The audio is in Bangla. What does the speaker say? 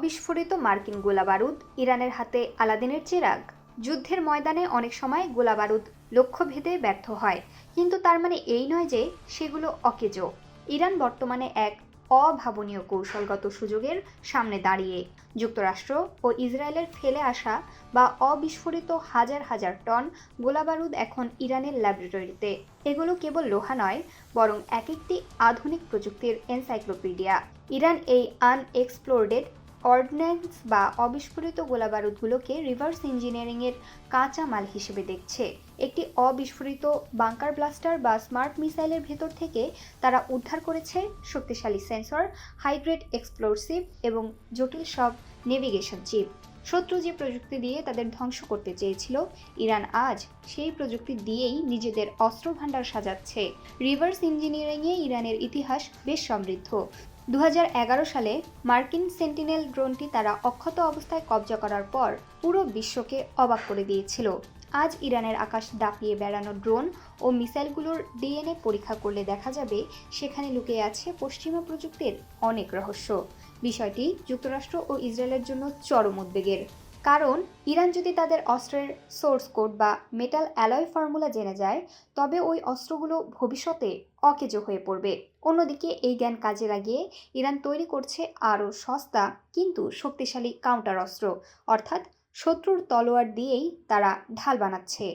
অবিস্ফোরিত মার্কিন গোলাবারুদ ইরানের হাতে আলাদিনের চেরাগ। যুদ্ধের ময়দানে অনেক সময় গোলাবারুদ লক্ষ্যভেদে ব্যর্থ হয়, কিন্তু তার মানে এই নয় যে সেগুলো অকেজো। ইরান বর্তমানে এক অভাবনীয় কৌশলগত সুযোগের সামনে দাঁড়িয়ে। যুক্তরাষ্ট্র ও ইসরায়েলের ফেলে আসা বা অবিস্ফোরিত হাজার হাজার টন গোলাবারুদ এখন ইরানের ল্যাবরেটরিতে। এগুলো কেবল লোহা নয়, বরং এক একটি আধুনিক প্রযুক্তির এনসাইক্লোপিডিয়া। ইরান এই আনএক্সপ্লোর্ডেড অর্ডিন্যান্স বা অবিস্ফোরিত গোলাবারুদগুলোকে রিভার্স ইঞ্জিনিয়ারিংয়ের কাঁচা মাল হিসেবে দেখছে। একটি অবিস্ফোরিত বাংকার ব্লাস্টার বা স্মার্ট মিসাইলের ভেতর থেকে তারা উদ্ধার করেছে শক্তিশালী সেন্সর, হাইগ্রেড এক্সপ্লোসিভ এবং জটিল সব নেভিগেশন চিপ। শত্রু যে প্রযুক্তি দিয়ে তাদের ধ্বংস করতে চেয়েছিল, ইরান আজ সেই প্রযুক্তি দিয়েই নিজেদের অস্ত্রভান্ডার সাজাচ্ছে। রিভার্স ইঞ্জিনিয়ারিংয়ে ইরানের ইতিহাস বেশ সমৃদ্ধ। 2011 সালে মার্কিন সেন্টিনেল ড্রোনটি তারা অক্ষত অবস্থায় কবজা করার পর পুরো বিশ্বকে অবাক করে দিয়েছিল। আজ ইরানের আকাশ দাপিয়ে বেড়ানো ড্রোন ও মিসাইলগুলোর ডিএনএ পরীক্ষা করলে দেখা যাবে সেখানে লুকিয়ে আছে পশ্চিমা প্রযুক্তির অনেক রহস্য। বিষয়টি যুক্তরাষ্ট্র ও ইসরায়েলের জন্য চরম উদ্বেগের। কারণ ইরান যদি তাদের অস্ত্রের সোর্স কোড বা মেটাল অ্যালয় ফর্মুলা জেনে যায়, তবে ওই অস্ত্রগুলো ভবিষ্যতে অকেজো হয়ে পড়বে। অন্যদিকে এই জ্ঞান কাজে লাগিয়ে ইরান তৈরি করছে আরও সস্তা কিন্তু শক্তিশালী কাউন্টার অস্ত্র, অর্থাৎ শত্রুর তলোয়ার দিয়েই তারা ঢাল বানাচ্ছে।